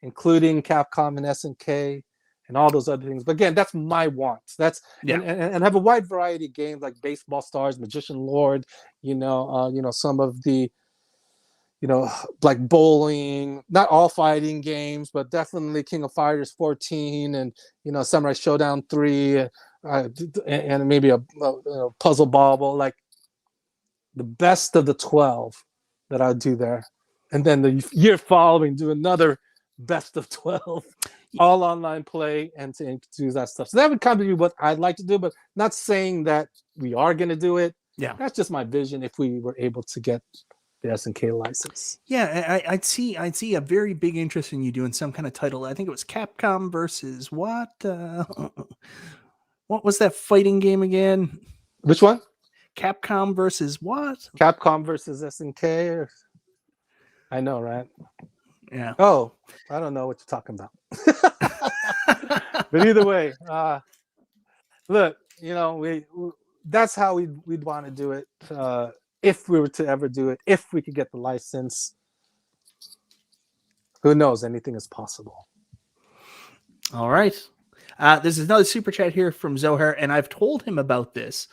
including Capcom and SNK and all those other things. But again, that's my wants. That's and have a wide variety of games like Baseball Stars, Magician Lord, some of the like bowling, not all fighting games, but definitely King of Fighters 14 and Samurai Showdown 3, and maybe a Puzzle Bobble, like the best of the 12 that I'd do there. And then the year following, do another best of 12, all online play, and to do that stuff. So that would kind of be what I'd like to do, but not saying that we are going to do it. Yeah. That's just my vision if we were able to get the SNK license. Yeah, I'd see a very big interest in you doing some kind of title. I think it was Capcom versus what? What was that fighting game again? Which one? Capcom versus what? Capcom versus SNK. I know, right? Yeah. Oh, I don't know what you're talking about. But either way, look, that's how we'd want to do it. If we were to ever do it, if we could get the license, who knows? Anything is possible. All right. There's another super chat here from Zohar, and I've told him about this.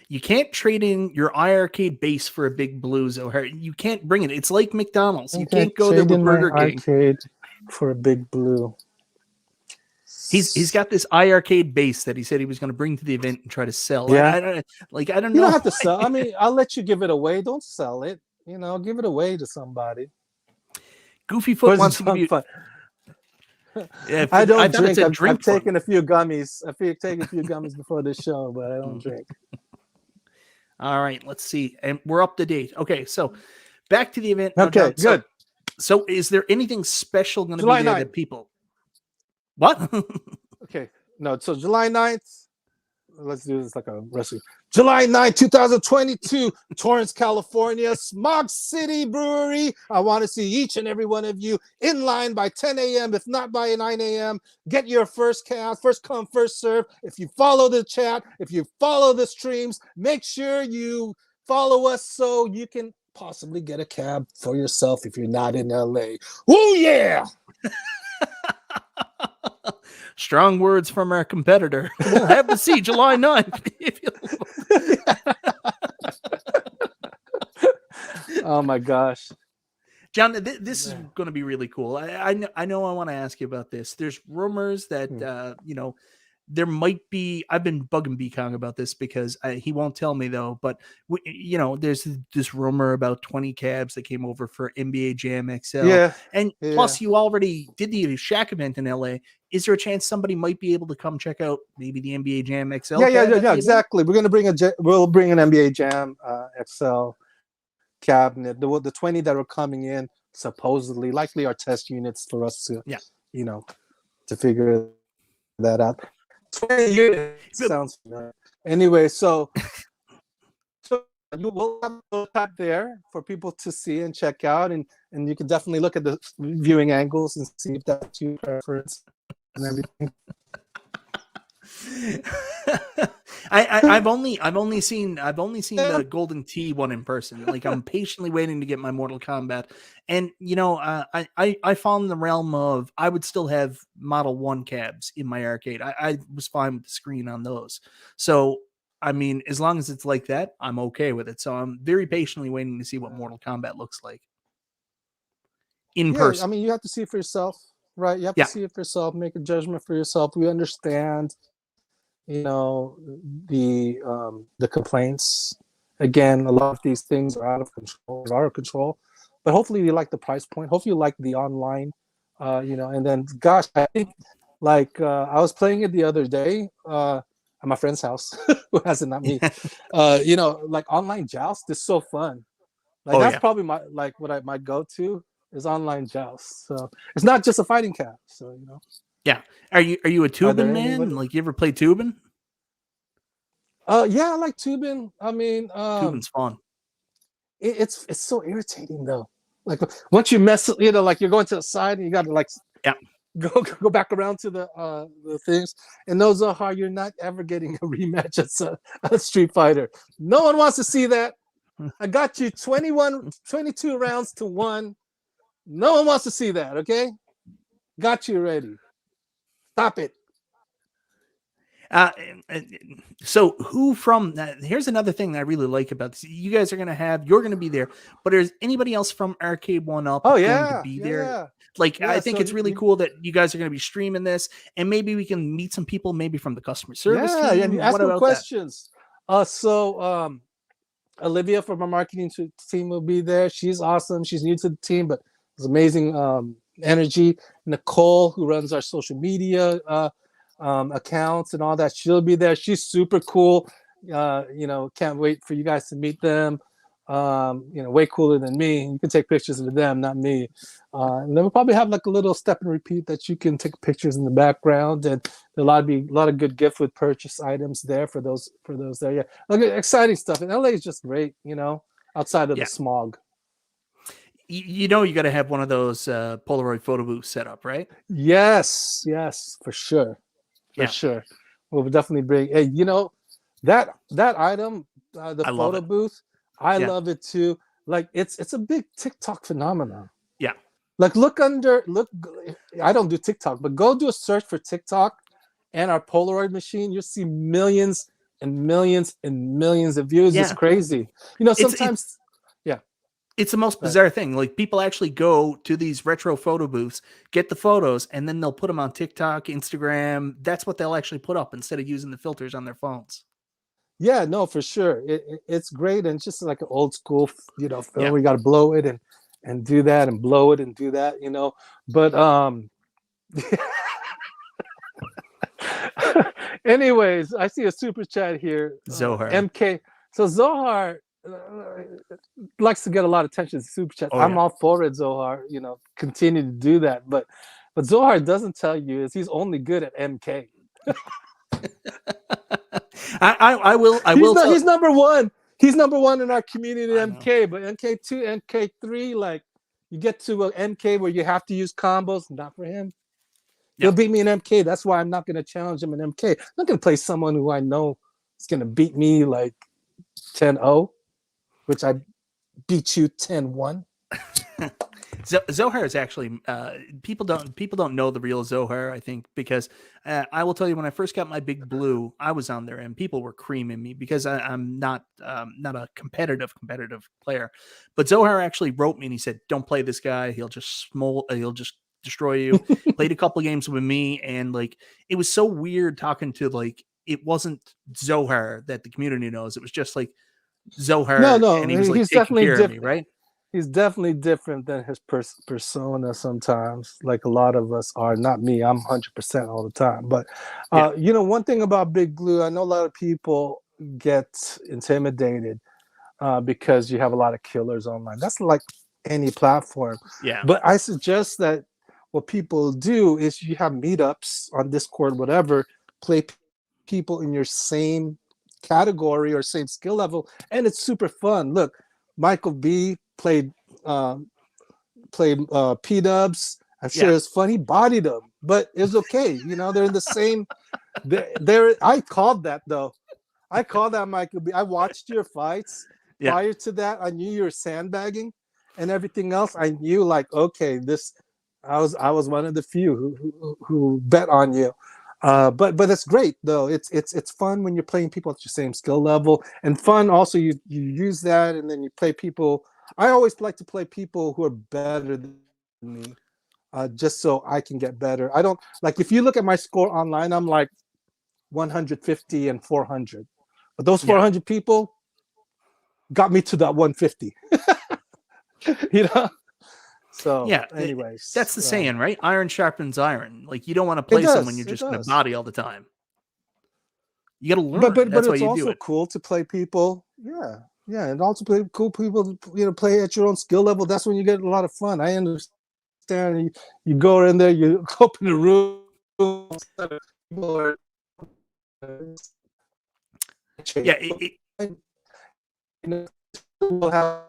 You can't trade in your iArcade base for a Big Blue, Zohar. You can't bring it. It's like McDonald's. You can't go there with Burger King. Arcade for a Big Blue. He's got this iArcade base that he said he was going to bring to the event and try to sell. Yeah. I don't know. You don't have to sell. I mean, I'll let you give it away. Don't sell it. Give it away to somebody. Goofyfoot wants to give you. Yeah, I don't drink. I've taken a few gummies. I've taken a few gummies before this show, but I don't drink. All right, let's see. And we're up to date. Okay, so back to the event. Okay, good. So is there anything special going to be there that people... What? Okay, no, so July 9th, let's do this like a wrestling. July 9th, 2022, Torrance, California, Smog City Brewery. I want to see each and every one of you in line by 10 a.m., if not by 9 a.m. Get your first count, first come, first serve. If you follow the chat, if you follow the streams, make sure you follow us so you can possibly get a cab for yourself if you're not in LA. Oh, yeah! Strong words from our competitor. We'll have to see July 9th. Oh my gosh. John, this is going to be really cool. I know I want to ask you about this. There's rumors that, there might be, I've been bugging B-Kong about this because he won't tell me though, but there's this rumor about 20 cabs that came over for NBA Jam XL. Yeah. And plus you already did the Shaq event in LA. Is there a chance somebody might be able to come check out maybe the NBA Jam XL? Yeah, exactly. We're going to we'll bring an NBA Jam XL cabinet. The 20 that are coming in supposedly likely are test units for us to, to figure that out. 20 units sounds familiar. Anyway, so you will have a tab there for people to see and check out, and you can definitely look at the viewing angles and see if that's your preference and everything. I've only seen the Golden Tee one in person. Like I'm patiently waiting to get my Mortal Kombat, and I fall in the realm of I would still have Model 1 cabs in my arcade. I was fine with the screen on those. So I mean, as long as it's like that, I'm okay with it. So I'm very patiently waiting to see what Mortal Kombat looks like in person. I mean, you have to see it for yourself, right? You have to see it for yourself, make a judgment for yourself. We understand. The complaints. Again, a lot of these things are out of control. But hopefully you like the price point. Hopefully you like the online, and then gosh, I think like I was playing it the other day at my friend's house, who has it, not me. Like online joust is so fun. Like that's probably my go-to is online joust. So it's not just a fighting cap. So Yeah. Are you a tubing man? Like you ever play tubing? Yeah, I like tubing. I mean, tubing's fun. It's so irritating though. Like once you mess, like you're going to the side and you got to like Yeah. go back around to the things. And no Zohar, you're not ever getting a rematch at a Street Fighter. No one wants to see that. I got you 22 rounds to 1. No one wants to see that, okay? Got you ready. Stop it. Uh, so who from here's another thing that I really like about this. You guys are you're gonna be there, but is anybody else from Arcade1Up going to be there? Yeah. Like, Yeah, I think so it's really cool that you guys are going to be streaming this, and maybe we can meet some people, maybe from the customer service team. and you ask What them about questions. Olivia from our marketing team will be there. She's awesome. She's new to the team, but it's amazing energy. Nicole, who runs our social media accounts and all that, she'll be there. She's super cool. Can't wait for you guys to meet them. Way cooler than me. You can take pictures of them, not me. And then we'll probably have like a little step and repeat that you can take pictures in the background, and there'll be a lot of good gift with purchase items there for those there. Yeah, like exciting stuff. And LA is just great, outside of the smog. You got to have one of those Polaroid photo booths set up, right? Yes, for sure, sure. We'll definitely bring. Hey, that item, the photo booth. I love it too. Like it's a big TikTok phenomenon. Yeah. Like I don't do TikTok, but go do a search for TikTok and our Polaroid machine. You'll see millions and millions and millions of views. It's crazy. Sometimes it's the most bizarre thing. Like people actually go to these retro photo booths, get the photos, and then they'll put them on TikTok, Instagram. That's what they'll actually put up instead of using the filters on their phones. Yeah, no, for sure. It's great. And it's just like an old school, film where you got to blow it and do that and blow it and do that, but, anyways, I see a super chat here. Zohar. MK. So Zohar likes to get a lot of attention. Super chat. I'm all for it, Zohar. Continue to do that. But Zohar doesn't tell you is he's only good at MK. I will. He's number one. He's number one in our community MK. But MK2, MK3, like you get to an MK where you have to use combos. Not for him. He'll beat me in MK. That's why I'm not going to challenge him in MK. I'm not going to play someone who I know is going to beat me like 10-0, which I beat you 10-1. Zohar is actually people don't know the real Zohar, I think, because I will tell you, when I first got my big blue, I was on there and people were creaming me because I'm not a competitive player. But Zohar actually wrote me and he said, "Don't play this guy. He'll just destroy you." Played a couple games with me, and like it was so weird talking to, like, it wasn't Zohar that the community knows. It was just like Zohar. No, and he was like he's taking definitely care different. of me, right? He's definitely different than his persona sometimes, like a lot of us are. Not me. I'm 100% all the time. But, one thing about Big Blue, I know a lot of people get intimidated because you have a lot of killers online. That's like any platform. Yeah. But I suggest that what people do is you have meetups on Discord, whatever, play people in your same category or same skill level, and it's super fun. Look, Michael B played P-dubs. I'm sure it's fun. He bodied them, but it was okay. They're in the same. I called that though. I called that Michael B. I watched your fights. Prior to that, I knew you were sandbagging, and everything else. I knew, like, okay, this. I was one of the few who bet on you. But it's great though. It's fun when you're playing people at your same skill level, and fun also you use that, and then you play people. I always like to play people who are better than me, just so I can get better. I don't like, if you look at my score online, I'm like 150 and 400, but those 400 people got me to that 150. So anyways, that's the saying, right? Iron sharpens iron. Like, you don't want to play someone you're just going to body all the time. You got to learn. But it's also cool to play people. Yeah, and also play cool people. Play at your own skill level. That's when you get a lot of fun. I understand. You go in there, you open a room. Yeah. We'll have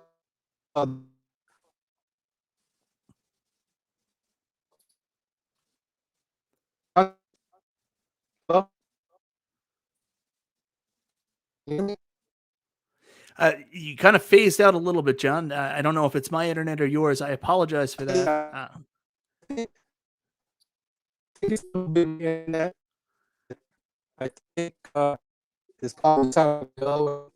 You kind of phased out a little bit, John. I don't know if it's my internet or yours. I apologize for that. I think it's probably time to go.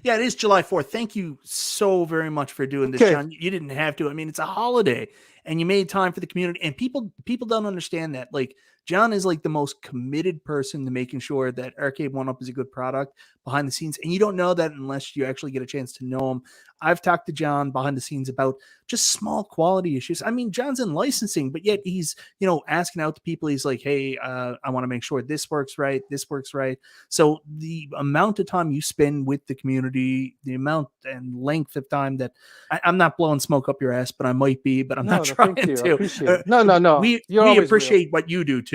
Yeah, it is July 4th. Thank you so very much for doing this, John. You didn't have to. I mean, it's a holiday and you made time for the community, and people don't understand that. Like, John is like the most committed person to making sure that Arcade1Up is a good product behind the scenes. And you don't know that unless you actually get a chance to know him. I've talked to John behind the scenes about just small quality issues. I mean, John's in licensing, but yet he's, asking out to people. He's like, hey, I want to make sure this works right. This works right. So the amount of time you spend with the community, the amount and length of time that I'm not blowing smoke up your ass, but I might be, but I'm not trying to. I appreciate it. No. We appreciate what you do too.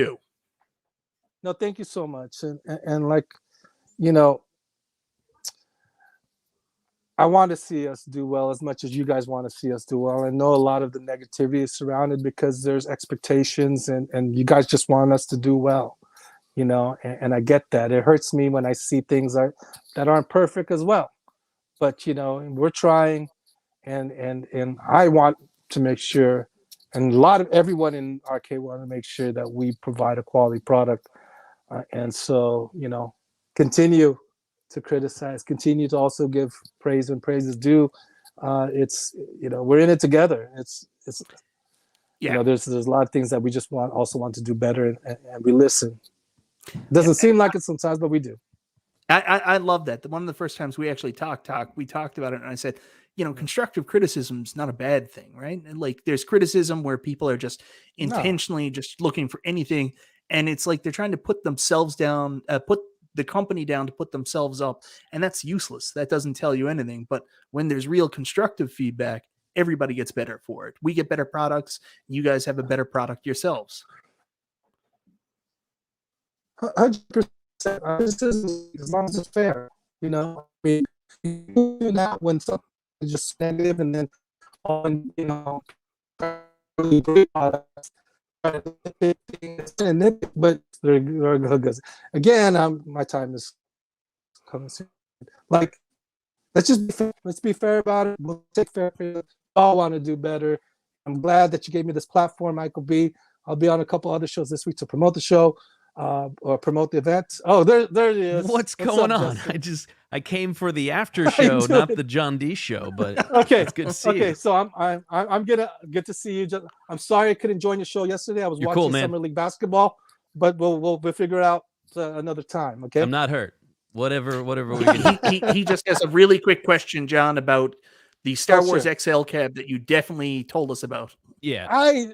No, thank you so much. And like, I want to see us do well as much as you guys want to see us do well. I know a lot of the negativity is surrounded because there's expectations and you guys just want us to do well, and I get that. It hurts me when I see things that aren't perfect as well. But, we're trying and I want to make sure, and everyone in Arcade want to make sure that we provide a quality product. And so, continue to criticize, continue to also give praise when praise is due. It's, we're in it together. It's there's a lot of things that we just want to do better, and we listen. It doesn't seem like it sometimes, but we do. I love that. One of the first times we actually we talked about it, and I said, constructive criticism is not a bad thing, right? And like, there's criticism where people are just intentionally just looking for anything, and it's like they're trying to put themselves down, put the company down to put themselves up, and that's useless. That doesn't tell you anything. But when there's real constructive feedback, everybody gets better for it. We get better products. You guys have a better product yourselves. 100%. As long as it's fair, I mean, you do that when something is just negative, and then on, really great products, but they're good. Again, my time is coming soon. Like, let's be fair about it. We'll take fair. We all want to do better. I'm glad that you gave me this platform, Michael B. I'll be on a couple other shows this week to promote the show. Or promote the event. Oh, there it is. What's going on? Justin? I came for the after show, not the John D show. But okay, it's good to see you. Okay, so I'm gonna get to see you. I'm sorry I couldn't join your show yesterday. I was watching Summer League basketball, but we'll figure it out another time. Okay, I'm not hurt. Whatever we can. He just has a really quick question, John, about the Star Wars XL cab that you definitely told us about. Yeah, I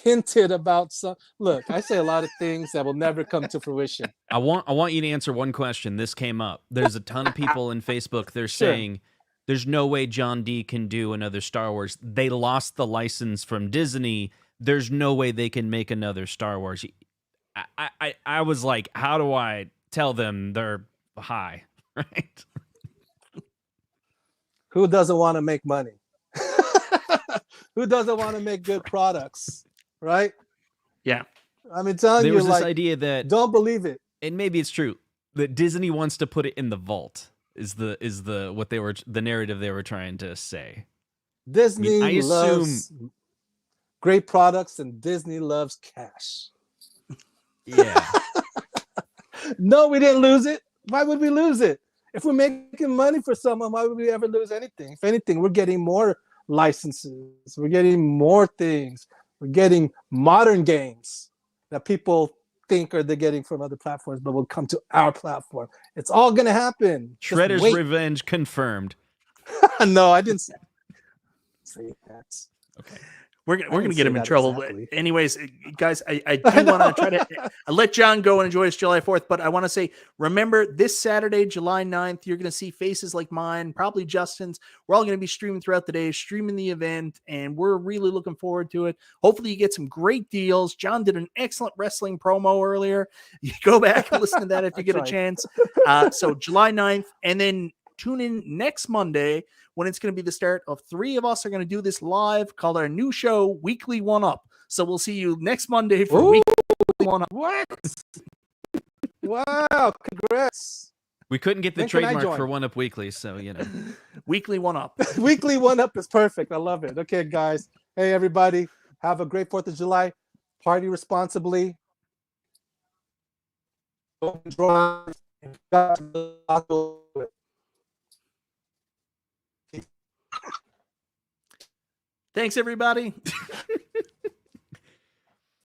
hinted about some. Look, I say a lot of things that will never come to fruition. I want you to answer one question. This came up. There's a ton of people in Facebook. They're saying there's no way John D can do another Star Wars. They lost the license from Disney. There's no way they can make another Star Wars. I was like, how do I tell them they're high, right? Who doesn't want to make money? Who doesn't want to make good products, right? Yeah. I mean, telling there you, was like, this idea that don't believe it, and maybe it's true, that Disney wants to put it in the vault. Is the narrative they were trying to say? Disney loves great products, and Disney loves cash. Yeah. No, we didn't lose it. Why would we lose it? If we're making money for someone, why would we ever lose anything? If anything, we're getting more licenses. We're getting more things. We're getting modern games that people think they're getting from other platforms, but will come to our platform. It's all going to happen. Shredder's Revenge confirmed. No, I didn't say that. Okay. We're gonna get him in trouble. Exactly. Anyways, guys, I do want to try to let John go and enjoy his July 4th, but I want to say, remember this Saturday, July 9th, you're gonna see faces like mine, probably Justin's. We're all gonna be streaming throughout the day, streaming the event, and we're really looking forward to it. Hopefully, you get some great deals. John did an excellent wrestling promo earlier. You go back and listen to that if you get a chance. So July 9th, and then tune in next Monday when it's going to be the start of 3 of us are going to do this live, called our new show, Weekly 1-Up. So we'll see you next Monday for Weekly 1-Up. What? Wow, congrats. We couldn't get the When can I trademark join? for 1UP Weekly, so you know. Weekly 1UP. Weekly 1UP is perfect. I love it. Okay, guys. Hey, everybody. Have a great 4th of July. Party responsibly. Don't drive. Thanks, everybody.